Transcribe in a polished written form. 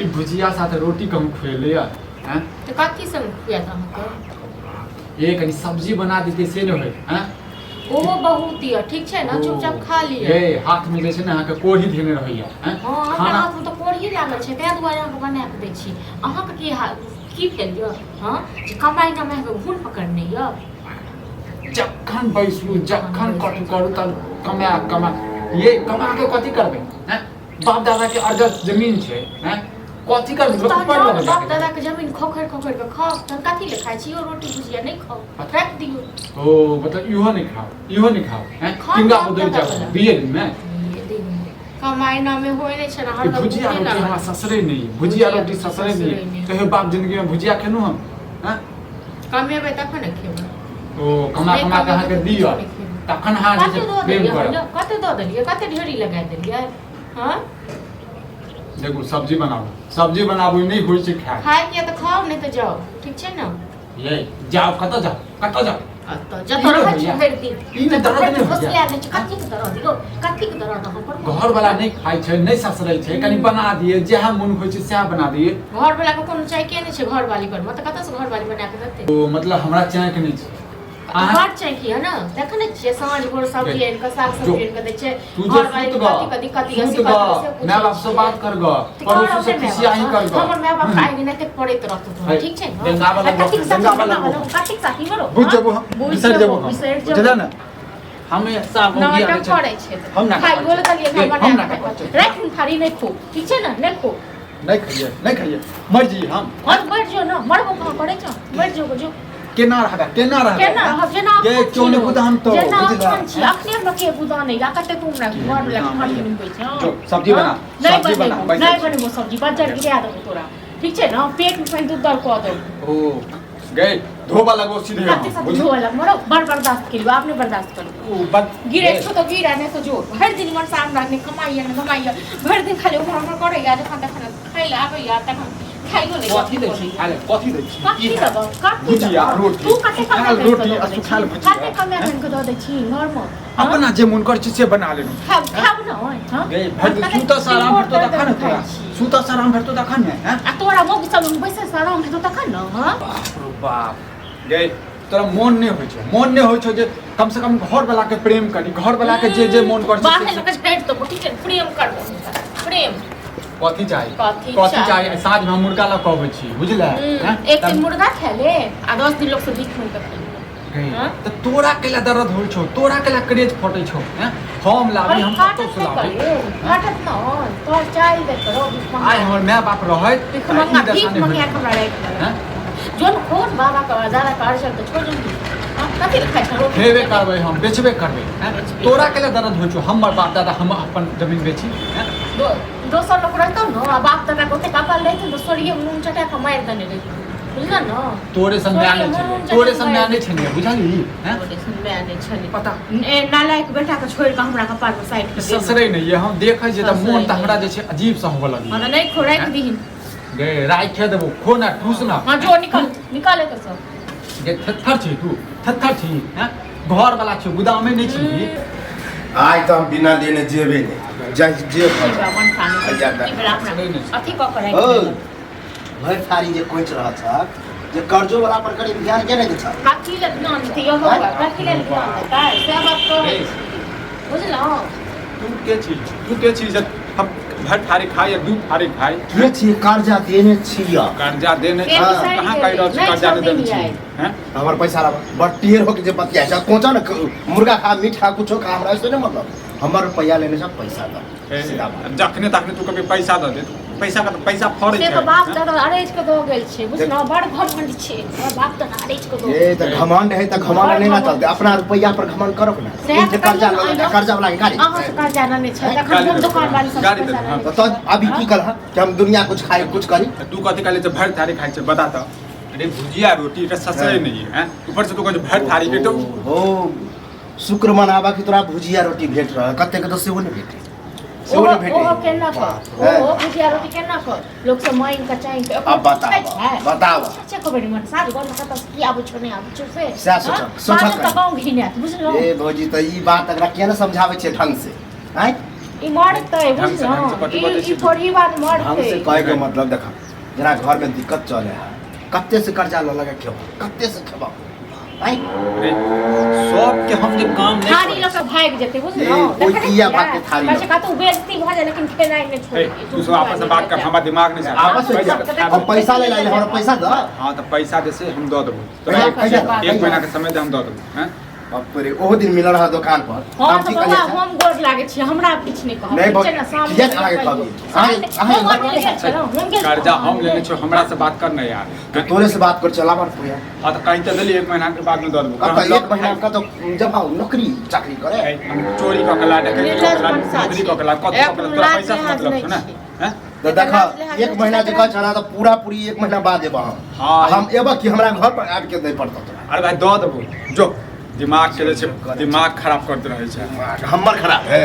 ई भुजिया साथे रोटी कम खुएले यार हैं तो कथी संग खुआ था हमको ये कनी सब्जी बना देते से न होय हैं ओहो बहुत ही ठीक है ना चुपचाप खा लिया ए हाथ में जैसे ना के कोढ़ी धेने रहैया हैं हां हमरा हाथ में तो कोढ़ी लागल छै तै दुआरे हम बना के दै छी अहाँ के की भेल य हां जे कमाई ना में घुन पकड़ने य जखन बैसू जखन कटु करू त कमा ये कमा के कथी करबे हैं बाप दादा के अर्जत जमीन छै हैं कथी करबे लोग पर लगे बाप दादा के जमीन खोखर के खाओ त कथी ले खाइ छी ओ रोटी भुजिया नहीं खाओ रख दियो ओ मतलब इहो नहीं खाओ हैं किंगा बदल जाओ दिए दिन में कमाई ना में होय नहीं छै ना हर भुजिया रोटी हमरा ससरे नहीं भुजिया रोटी ससरे नहीं कहियो बाप जिंदगी में भुजिया खेनु हम हैं कमेबे तखन खेबै ओ कमा के अहाँ के दियो तखन हां जे प्रेम कर कते दो देलिए कते ढेरी लगा देलिए हां देखो सब्जी बनाबू नहीं होई छै खाए के त खाओ नहीं तो जाओ ठीक छै ना ये जाओ कत जाओ तो जत रह छी भरि दिन ई ने दर्द नहीं हो गया कथी के दर्द दियो कथी के दर्द हम पर घर वाला नहीं खाइ छै नहीं ससरै छै कनी बना दिए जेहा मन होय छै सेहा बना दिए घर वाला के कोनो चाय के नहीं छै घर वाली पर मत कत से घर वाली बना के देते ओ मतलब हमरा चाय के नहीं छै घर चाहिए है ना देखो ना छे साँझ भोर सब्जी इनका साग सब्जी इनका दे छे घर वाली कथी कथी कथी ऐसी कथी मैं बाप से बात कर ग पड़ोसी से किसी आई कर ग हमर मैं बाप आइ नहीं ते पड़े तो रहतो ठीक छै गंगा वाला कथी साथी मरो बुझ जबो बिसर जबो चला ना हम साग हो गया पड़े छै हम ना खाइ बोले तलिए हम ना रात में थारी नहीं खो ठीक छै ना नहीं खो नहीं खाइए मर जी हम मर जो ना मरबो कहां पड़े छ मर जो जो केना रहबा के चोने बुदान तो बुझला अखने हम के बुदान नहीं या कते तुम ना घर में खाली नहीं होई छ सब्जी बना नहीं बने सब्जी बाजार गिरा दो तोरा ठीक छै ना पेट में दूध दर को दो ओ गए धोबा लगो सीधे धोबा लग मरो बर्दाश्त के लिए आपने बर्दाश्त कर गिरे तो गिरा नहीं तो जो हर दिन मन सामने ने कमाइए भर दिन खाली उमर करे या खाना खाई ले आबे या तक खाइयो ले कथी दै छी खाले कथी दै छी कथी दब कथी भुजिया रोटी तू कते कमे रोटी आ सुखाल भुजिया कते कमे को दो दै छी घर में अपना जे मन कर छी से बना लेनु खाब न हां गए भर सुता साराम भरतो तखन तोरा सुता साराम भरतो तखन ने हैं आ तोरा मोग सब बैसे साराम भरतो तखन न हां बाप रे बाप गए तोरा मन नहीं होय छै जे कम से कम घर वाला के प्रेम करी घर वाला के जे मन कर छै बाहर लगे पेट तो ठीक है प्रेम कर प्रेम कथी चाहिए साँझ में मुर्गा ला कहबै छी बुझले हैं एक दिन मुर्गा खा ले आ 10 दिन लोग से भीख मांग के हां त तोरा केला दर्द होय छौ तोरा केला करेज फटै छौ हैं हम लाबी हम तो सुलाबी हटत न तो चाय दे करो आइ हमर माय बाप रहत भीख मांगे हमरा हैं जोन खोज बाबा का ज्यादा कार्य तो छोड़ जल्दी कथी खाइ छौ हेबे करबै हम बेचबे करबै हैं तोरा केला दर्द होय छौ हमर बाप दादा हम अपन जमीन बेची हैं दोसर लोग रहता न बाप दादा को कपल लेते तो सोरिए मुंह चटा के मार देने रही बुझला न तोरे सम्मान नहीं छने बुझली हैं तोरे सम्मान नहीं छने पता ए नालायक बेटा के छोड़ के हमरा कपार पर साइड कर ससरे नहीं ये हम देखे जे त मोन त हमरा जे छै अजीब सा होबे लगी हमरा नहीं खो राख दीहिन गे राख के देबो खो ना ठूस ना हां जो निकाले तो सब गे थत्थर छी हैं घर वाला छै गोदाम में नहीं छी आइ त हम बिना लेने जेबे नहीं जाय जे मन खाने अथी क करे भर थारी जे कोच रहा था जे कर्जो वाला पर करी ध्यान के नहीं छ काकी ले ना थी यो होगा काकी ले का सब बात तो बुझला तू के चीज हम भर थारी खाए या दू थारी खाए के छी कर्जा देने छिया कर्जा देने कहां कहि रहल छी कर्जा देने छी हैं हमर पैसा बटियर हो के जे बतिया छ कोचा न मुर्गा खा मीट खा कुछो खा हमरा से नहीं मतलब हमर रुपया लेने छ पैसा द जखने तखने तू कभी पैसा द दे पैसा का पैसा फड़े से तो बाप दादा अरेज के दो गेल छे बुझना बड़ घमंड छे और बाप दादा अरेज के दो ए त घमंड है त घमंड नहीं ना चलते अपना रुपया पर घमंड करो ना जे कर्जा वाला के गाड़ी अहाँ से कर्जा ना छे तखन हम दुकान वाली से पैसा तो अभी की कल कि हम दुनिया कुछ खाए कुछ करी तू कथि कहले जे भर थारी खाइ छै बता त अरे भुजिया रोटी का ससरे नहीं है ऊपर से तू कह भर थारी के तो ओ शुक्र मनावा कि तोरा भुजिया रोटी भेट रहा कते के तो सेहो नहीं भेटे सेहो नहीं भेटे ओ केना को ओ भुजिया रोटी केना को लोग से माइन का चाहिए के अब बताओ अच्छा को बड़ी मन साथ गोल कत की आबो छ नहीं आबो छ से सोच त गांव घिने बुझलो ए भौजी त ई बात अगर के न समझावे छे ढंग से हैं ई मरते ढंग से कथी बोलै छी ई थोड़ी बात ढंग से मरते कहे के मतलब देखा जना घर में दिक्कत चले है कत्ते से कर्जा ल लगा खेब कत्ते से खेब आई अरे सब के हम जे काम नहीं थारी करै लोग भाग जेते बुझ ए, लो कोई किया बात के थारी बस लोग। का तू बेइज्जती भ जाए लेकिन खेनाई में छोड़ ए, तू सब आपस में बात कर हमारा दिमाग नहीं चलता आपस में हम पैसा ले लाइले हमरा पैसा द हाँ तो पैसा दे से हम दो देबो पैसा पैसा एक महीना के समय दे हम दो देबो हैं बाप रे ओहो दिन मिलल रहा दुकान पर हां काम तो ठीक बाबा कर हम गोर लागे छी हमरा किछ नहीं कहब नहीं ठीक छै ना सामने ये आगे कहबी हम गेल कर्जा हम लेने छो हमरा से बात कर नहीं यार तो तोरे से बात कर चला बात भैया हाँ तो कहीं तो दिली एक महीना के बाद में दो देबो अब तो एक महीना का तो जब आओ नौकरी चाकरी करे हम चोरी क कला डकैती क कला नौकरी क कला कत क कला तोरा पैसा से मतलब छो ना हैं तो देखा एक महीना जगह चला तो पूरा पूरी एक महीना बाद देबा हम हाँ। हम एबा कि हमरा घर पर आबि के नहीं पड़ता तोरा अरे भाई दो देबो जो दिमाग के जे छै दिमाग खराब करते रहे छै हमर खराब है